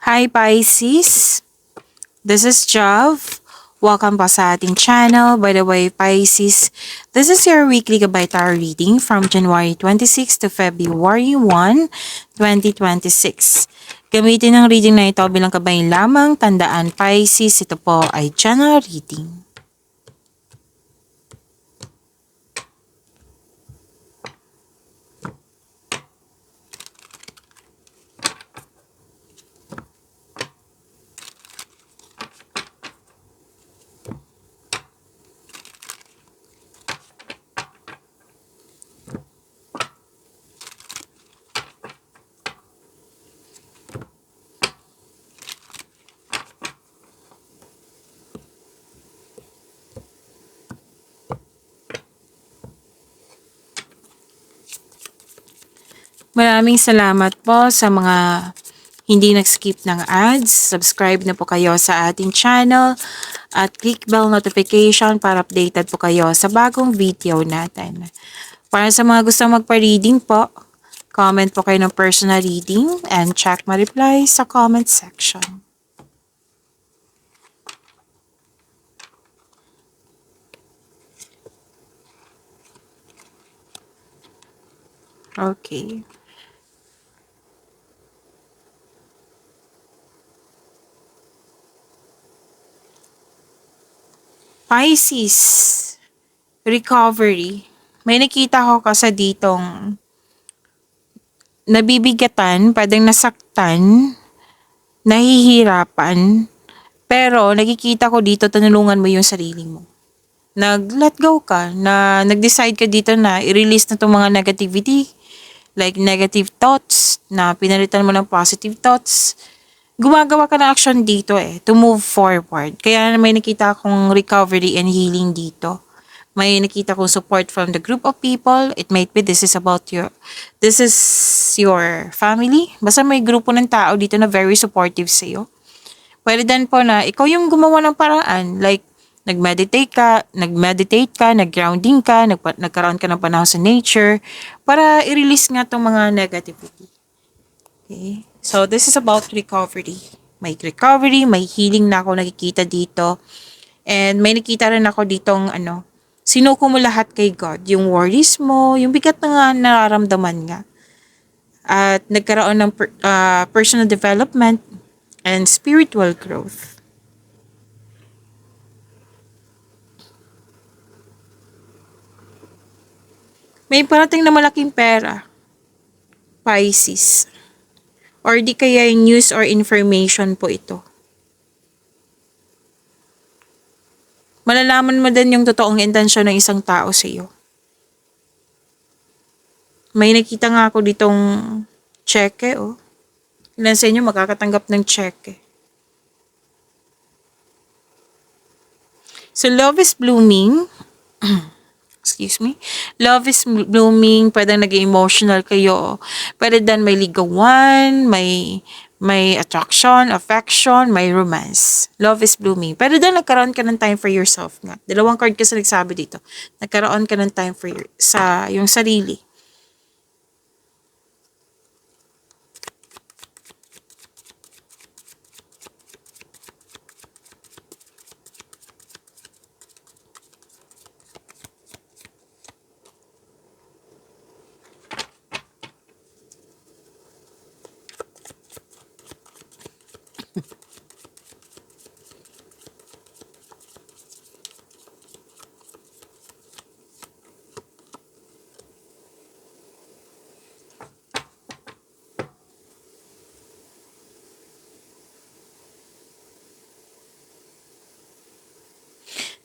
Hi Pisces, this is Jav. Welcome po sa ating channel. By the way, Pisces, this is your weekly Gabay Tarot reading from January 26 to February 1, 2026. Gamitin ang reading na ito bilang gabay lamang. Tandaan Pisces, ito po ay general reading. Maraming salamat po sa mga hindi nag-skip ng ads. Subscribe na po kayo sa ating channel at click bell notification para updated po kayo sa bagong video natin. Para sa mga gusto magpa-reading po, comment po kayo ng personal reading and check my reply sa comment section. Okay. Pisces, recovery. May nakita ko kasi ditong nabibigatan, pwedeng nasaktan, nahihirapan, pero nakikita ko dito tinulungan mo yung sarili mo. Nag-let go ka, na nag-decide ka dito na i-release na itong mga negativity, like negative thoughts, na pinalitan mo ng positive thoughts. Gumagawa ka ng action dito to move forward. Kaya may nakita akong recovery and healing dito. May nakita kong support from the group of people. It might be this is your family. Basta may grupo ng tao dito na very supportive sa'yo. Pwede din po na ikaw yung gumawa ng paraan. Like, nag-meditate ka, nag-grounding ka, nagkaroon ka ng panahon sa nature para i-release nga itong mga negativity. Okay? So, this is about recovery. May recovery, may healing na ako nakikita dito. And may nakita rin ako ditong sinuko mo lahat kay God. Yung worries mo, yung bigat na nga nararamdaman nga. At nagkaroon ng personal development and spiritual growth. May parating na malaking pera, Pisces. Or di kaya yung news or information po ito. Malalaman mo din yung totoong intensyon ng isang tao sa iyo. May nakita nga ako ditong cheque, Ilan sa inyo makakatanggap ng cheque. So, love is blooming. Excuse me. Love is blooming. Pwedeng nag-emotional kayo. Pwede din may ligawan, may attraction, affection, may romance. Love is blooming. Pwede din nagkaroon ka ng time for yourself nga. Dalawang card kasi nagsabi dito. Nagkaroon ka ng time for sa yung sarili.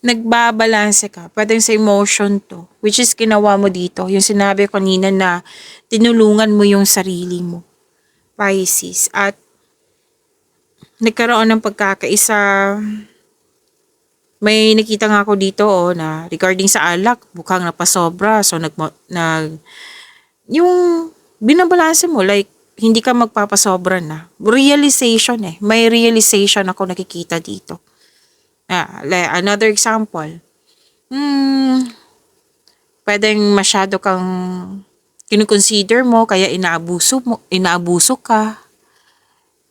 Nagbabalanse ka. Pwede sa emotion to. Which is ginawa mo dito. Yung sinabi ko kanina na tinulungan mo yung sarili mo. Pisces. At nagkaroon ng pagkakaisa. May nakita nga ako dito na regarding sa alak, mukhang napasobra. So yung binabalanse mo, like hindi ka magpapasobra na. Realization May realization ako nakikita dito. Another example. Pwedeng masyado kang kinukonsider mo, kaya inaabuso ka.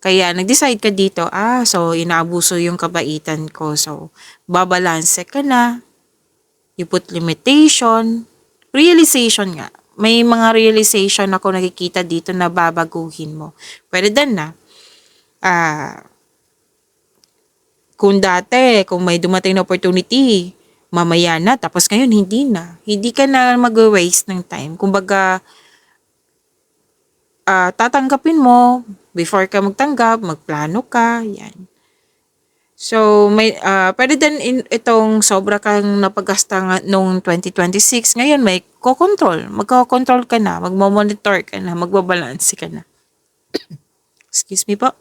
Kaya nag-decide ka dito, so inaabuso yung kabaitan ko. So, babalanse ka na, you put limitation, realization nga. May mga realization ako nakikita dito na babaguhin mo. Pwede din na, ah, kung dati, kung may dumating na opportunity, mamaya na, tapos ngayon hindi na. Hindi ka na mag-waste ng time. Kumbaga, tatanggapin mo, before ka magtanggap, magplano ka, yan. So, pwede din itong sobra kang napagasta noong 2026. Ngayon, may kokontrol. Magkokontrol ka na, magmomonitor ka na, magbabalanse ka na. Excuse me po.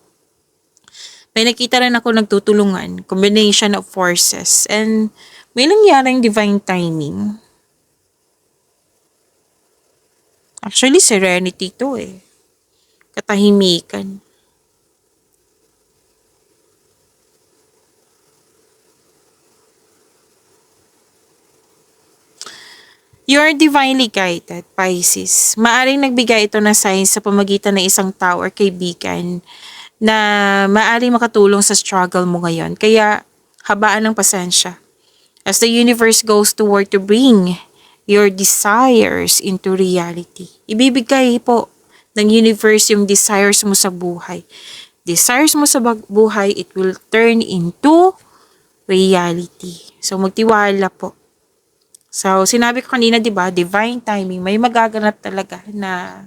May nakita rin ako nagtutulungan, combination of forces, and may nangyaring divine timing. Actually, serenity to eh. Katahimikan. You are divinely guided, Pisces. Maaring nagbigay ito ng signs sa pamagitan ng isang tao or kaibigan na maaring makatulong sa struggle mo ngayon. Kaya, habaan ng pasensya. As the universe goes toward to bring your desires into reality. Ibibigay po ng universe yung desires mo sa buhay. Desires mo sa buhay, it will turn into reality. So, magtiwala po. So, sinabi ko kanina, di ba, divine timing. May magaganap talaga na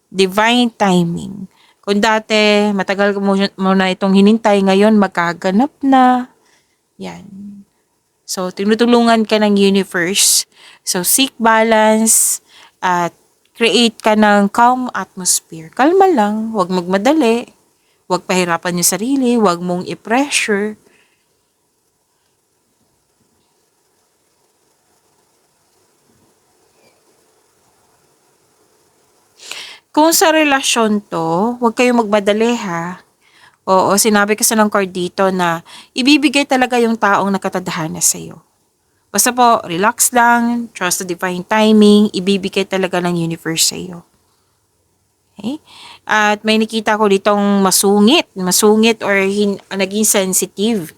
divine timing. Kung dati, matagal mo na itong hinintay, ngayon magaganap na. Yan. So, tinutulungan ka ng universe. So, seek balance at create ka ng calm atmosphere. Kalma lang, huwag magmadali. Huwag pahirapan yung sarili, huwag mong i-pressure. Kung sa relasyon to, huwag kayong magmadali ha. Oo, sinabi kasi ng card dito na ibibigay talaga yung taong nakatadhana sa'yo. Basta po, relax lang, trust the divine timing, ibibigay talaga ng universe sa'yo. Okay? At may nakita ko ditong masungit or naging sensitive.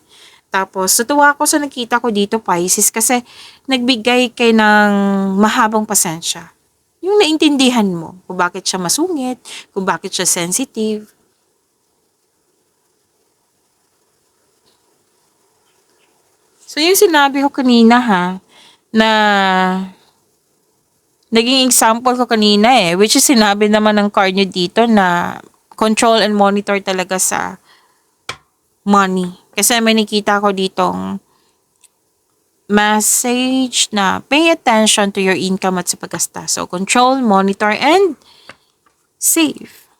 Tapos, natuwa ako sa nakita ko dito, Pisces, kasi nagbigay kay ng mahabang pasensya. Yung naintindihan mo kung bakit siya masungit, kung bakit siya sensitive. So, yung sinabi ko kanina ha, na naging example ko kanina which is sinabi naman ng card nyo dito na control and monitor talaga sa money. Kasi may nakita ko ditong message na pay attention to your income at sa paggasta. So, control, monitor, and save.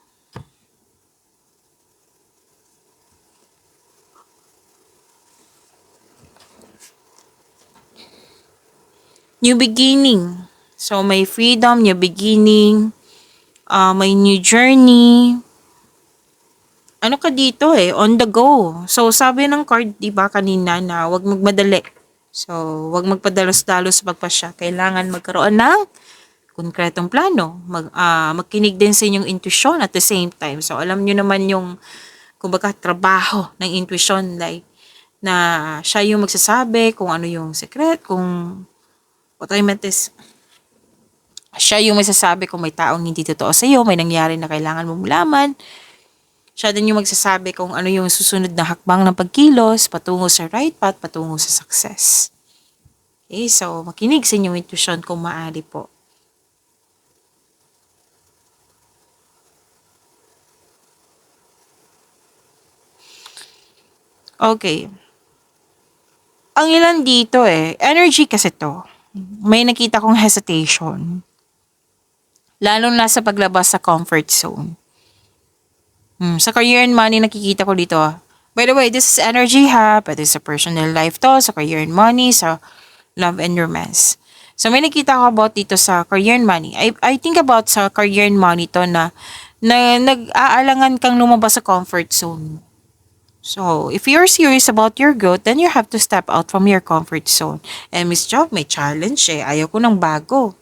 New beginning. So, may freedom, new beginning, may new journey. Ano ka dito on the go. So, sabi ng card, di ba kanina na wag magmadali. So, wag magpadalos-dalos sa pagpasya. Kailangan magkaroon ng konkretong plano. Magkinig din sa inyong intuition at the same time. So, alam nyo naman yung, kumbaga, trabaho ng intuition. Like, na siya yung magsasabi kung ano yung secret, kung what I meant is, siya yung magsasabi kung may taong hindi totoo sa'yo, may nangyari na kailangan mong malaman. Siya din yung magsasabi kung ano yung susunod na hakbang ng pagkilos, patungo sa right path, patungo sa success. Okay, so makinig sa inyong intuition kung maaari po. Okay. Ang ilan dito energy kasi to. May nakita kong hesitation. Lalo na sa paglabas sa comfort zone. Sa career and money, nakikita ko dito. By the way, this is energy ha. Pwede sa personal life to, sa career and money, sa love and romance. So, may nakita ko about dito sa career and money. I think about sa career and money to na nag-aalangan kang lumabas sa comfort zone. So, if you're serious about your growth, then you have to step out from your comfort zone. And Miss Job, may challenge Ayaw ko ng bago.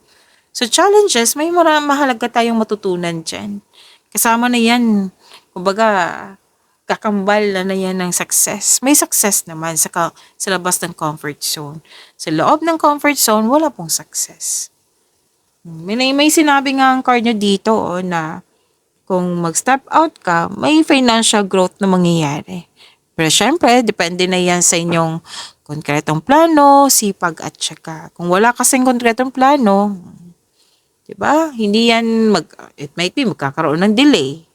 So, challenges, may mahalaga tayong matutunan dyan. Kasama na yan, kumbaga, kakambal na yan ng success. May success naman sa labas ng comfort zone. Sa loob ng comfort zone, wala pong success. May sinabi nga ang card nyo dito na kung mag-step out ka, may financial growth na mangyayari. Pero syempre, depende na yan sa inyong konkretong plano, sipag at syaga. Kung wala kasing konkretong plano, diba? Hindi yan, it might be magkakaroon ng delay.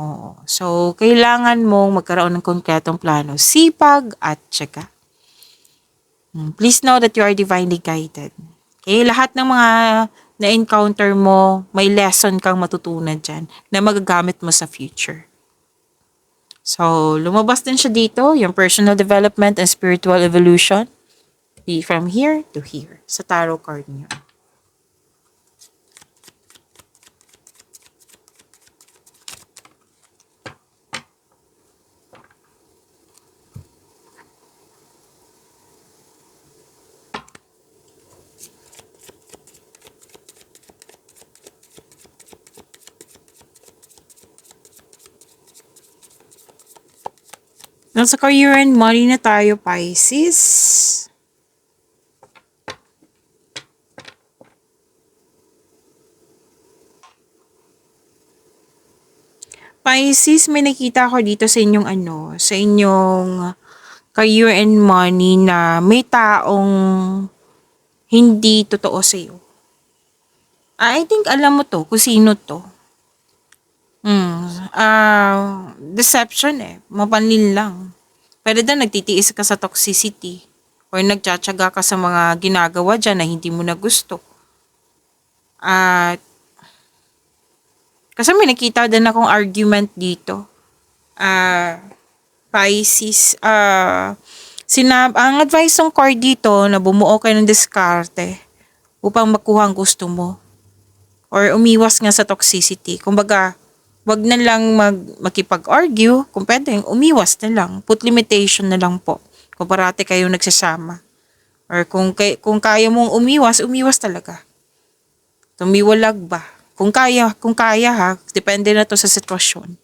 Oo. So, kailangan mong magkaroon ng konkretong plano, sipag at syaga. Please know that you are divinely guided. Okay, lahat ng mga na-encounter mo, may lesson kang matutunan dyan na magagamit mo sa future. So, lumabas din siya dito, yung personal development and spiritual evolution. Be from here to here, sa tarot card niyo. Nasa career and money na tayo, Pisces. Pisces, may nakita ko dito sa inyong sa inyong career and money na may taong hindi totoo sa iyo. I think alam mo to, kung sino to. Deception mapanlin lang. Pero dan nagtitiis ka sa toxicity or nagtsatsaga ka sa mga ginagawa dyan na hindi mo na gusto. At kasi may nakita din akong argument dito. Pisces, ang advice ng card dito na bumuo kayo ng diskarte upang makuha ang gusto mo. Or umiwas nga sa toxicity. Kumbaga, wag na lang makipag-argue. Kung pwede, umiwas na lang. Put limitation na lang po. Kung parati kayo nagsasama. Or kung kaya mong umiwas talaga. Tumiwalag ba? Kung kaya ha, depende na to sa sitwasyon.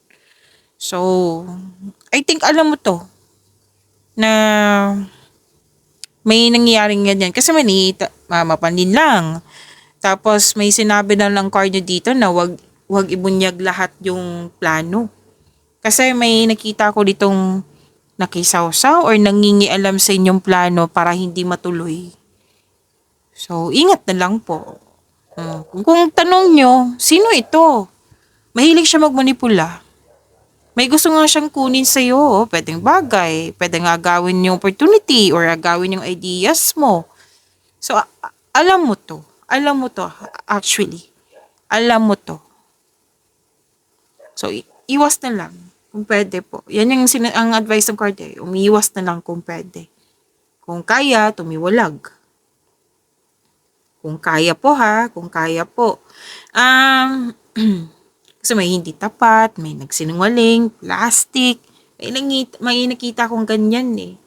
So, I think alam mo to, na may nangyayaring ganyan. Kasi mapanin lang. Tapos may sinabi na lang card nyo dito na wag ibunyag lahat yung plano. Kasi may nakita ko ditong nakisawsaw or nangingialam sa inyong plano para hindi matuloy. So, ingat na lang po. Kung tanong nyo, sino ito? Mahilig siya magmanipula. May gusto nga siyang kunin sa'yo. Pwedeng bagay. Pwedeng agawin yung opportunity or agawin yung ideas mo. So, alam mo to. Alam mo to, actually. Alam mo to. So, iwas na lang. Kung pwede po. Yan yung ang advice ng card umiiwas na lang kung pwede. Kung kaya, tumiwalag. Kung kaya po ha, kung kaya po. Kasi may hindi tapat, may nagsinungaling, plastic. May nakita kong ganyan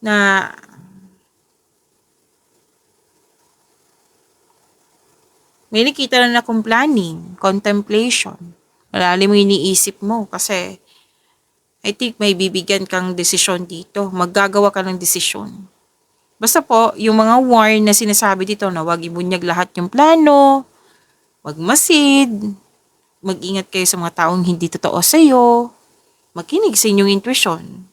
na may nakita na akong planning, contemplation. Malalim mo iniisip mo kasi I think may bibigyan kang desisyon dito. Maggagawa ka ng desisyon. Basta po, yung mga warn na sinasabi dito na wag ibunyag lahat yung plano, wag masid, mag-ingat kayo sa mga taong hindi totoo sa'yo, makinig sa inyong intuition.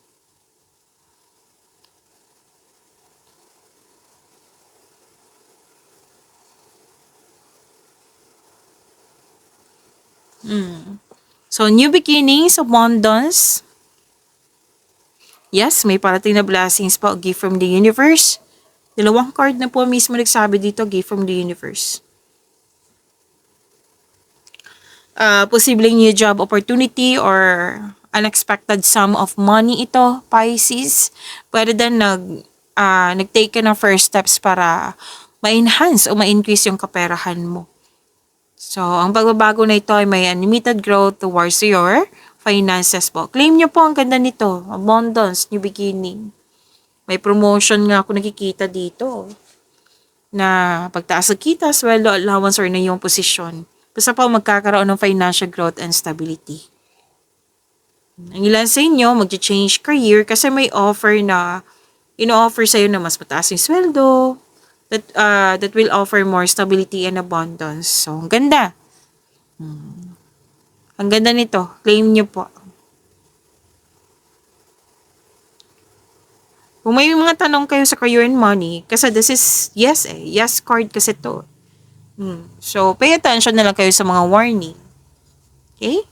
So, new beginnings, abundance. Yes, may parating na blessings po, gift from the universe. Dalawang card na po mismo nagsabi dito, gift from the universe. Posibleng new job opportunity or unexpected sum of money ito, Pisces. Pwede din nag-take ka ng first steps para ma-enhance o ma-increase yung kaperahan mo. So, ang pagbabago na ito ay may unlimited growth towards your finances po. Claim nyo po, ang ganda nito. Abundance, new beginning. May promotion nga ako nakikita dito. Na pagtaas ng kita, sweldo, allowance, or na yung posisyon. Basta po magkakaroon ng financial growth and stability. Ang ilan sa inyo, mag-change career kasi may offer na ino-offer sa'yo na mas mataas yung sweldo, that will offer more stability and abundance. So, ang ganda. Ang ganda nito. Claim nyo po. Kung may mga tanong kayo sa career and money, kasi this is yes eh. Yes card kasi to. So, pay attention na lang kayo sa mga warning. Okay?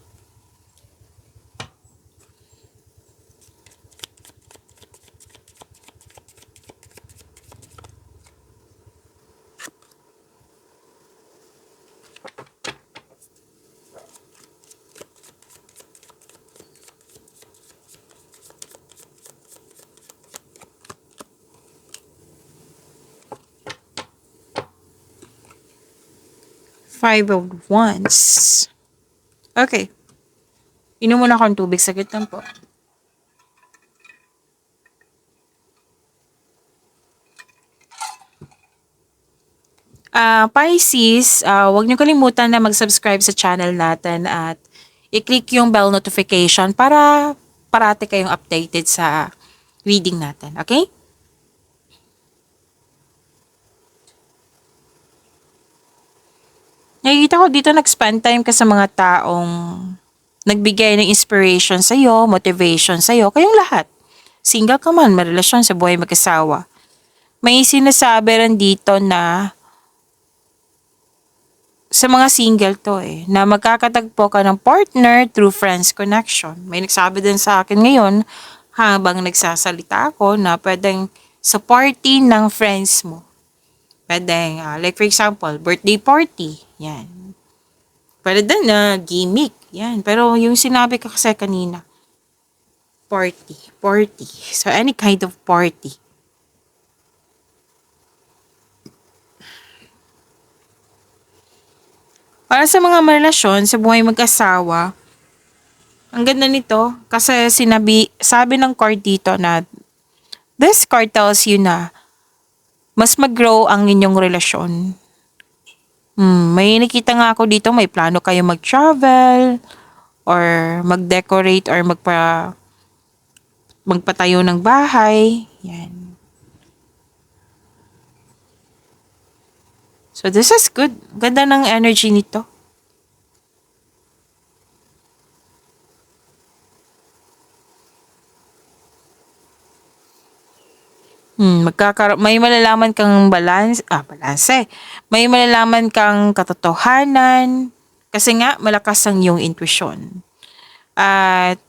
Five of Wands. Okay. Inom muna akong tubig. Saglit lang po. Pisces, huwag niyo kalimutan na mag-subscribe sa channel natin at i-click yung bell notification para parati kayong updated sa reading natin. Okay? Nakikita ko dito nag-spend time ka sa mga taong nagbigay ng inspiration sa'yo, motivation sa'yo, kayong lahat. Single ka man, may relasyon sa buhay mag-asawa. May sinasabi rin dito na sa mga single to na magkakatagpo ka ng partner through friends connection. May nagsabi din sa akin ngayon habang nagsasalita ako na pwedeng sa party ng friends mo. Pwedeng, like for example, birthday party. Yan. Pwede din na gimmick. Yan. Pero yung sinabi ko kasi kanina, party. So, any kind of party. Para sa mga relasyon, sa buhay mag-asawa, ang ganda nito kasi sabi ng card dito na this card tells you na mas mag-grow ang inyong relasyon. May nakita nga ako dito, may plano kayo mag-travel or mag-decorate or magpatayo ng bahay. Yan. So this is good. Ganda ng energy nito. May malalaman kang balanse. May malalaman kang katotohanan kasi nga malakas ang iyong intuition. At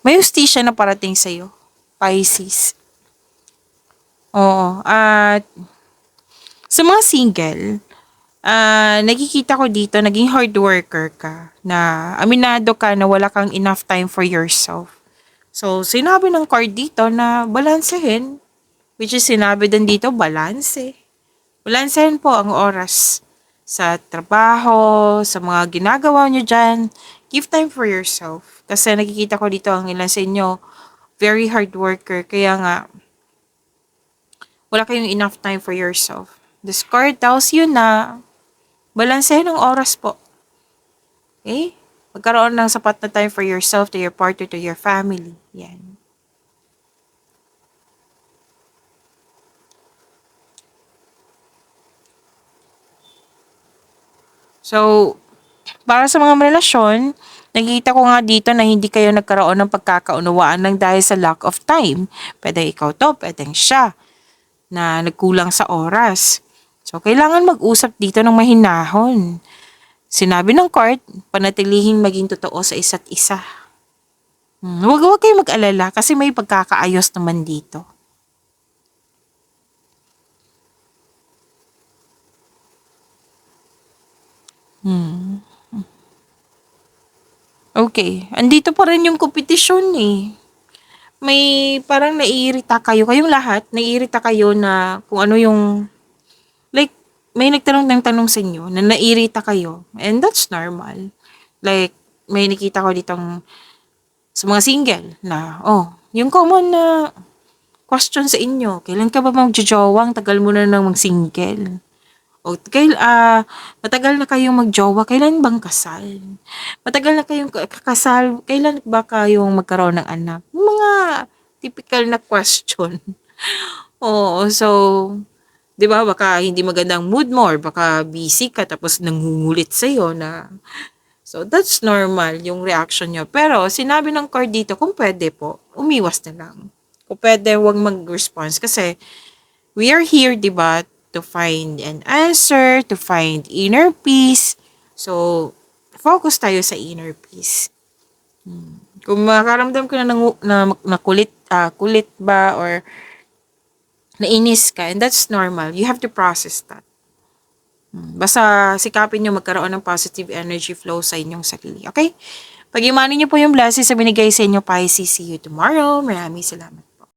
may hustisya na parating sa iyo, Pisces. Oo, at sa mga single, nakikita ko dito, naging hard worker ka, na aminado ka na wala kang enough time for yourself. So, sinabi ng card dito na balansehin, which is sinabi din dito, balanse. Balansehin po ang oras sa trabaho, sa mga ginagawa nyo dyan. Give time for yourself. Kasi nakikita ko dito ang ilan sa inyo, very hard worker, kaya nga, wala kayong enough time for yourself. This card tells you na balansehin ang oras po. Okay? Magkaroon ng sapat na time for yourself, to your partner, to your family. Yan. So, para sa mga relasyon, nakikita ko nga dito na hindi kayo nagkaroon ng pagkakaunawaan lang dahil sa lack of time. Pwede ikaw to, pwedeng siya, na nagkulang sa oras. So, kailangan mag-usap dito ng mahinahon. Sinabi ng court, panatilihing maging totoo sa isa't isa. Huwag kayo mag-alala kasi may pagkakaayos naman dito. Okay, andito pa rin yung kompetisyon eh. May parang naiirita kayo, kayong lahat, naiirita kayo na kung ano yung, like, may nagtanong ng tanong sa inyo na naiirita kayo. And that's normal. Like, may nakita ko ditong sa mga single na, yung common na question sa inyo, kailan ka ba magjo-jowang, tagal mo na nang mag-single? O matagal na kayong magjowa, kailan bang kasal? Matagal na kayong kakasal, kailan ba kayong magkaroon ng anak? Mga typical na question. Oo, so, 'di ba baka hindi magandang mood mo or baka busy ka tapos nangungulit sa'yo na so that's normal yung reaction niyo. Pero sinabi ng card dito kung pwede po, umiwas na lang. Kung pwede, huwag mag-response kasi we are here, 'di ba, to find an answer, to find inner peace. So, focus tayo sa inner peace. Kung makaramdam ka na kulit ba or nainis ka, and that's normal. You have to process that. Basta sikapin nyo magkaroon ng positive energy flow sa inyong sarili. Okay? Pag-imanin nyo po yung blessings sa binigay sa inyo, Pisces. See you tomorrow. Maraming salamat.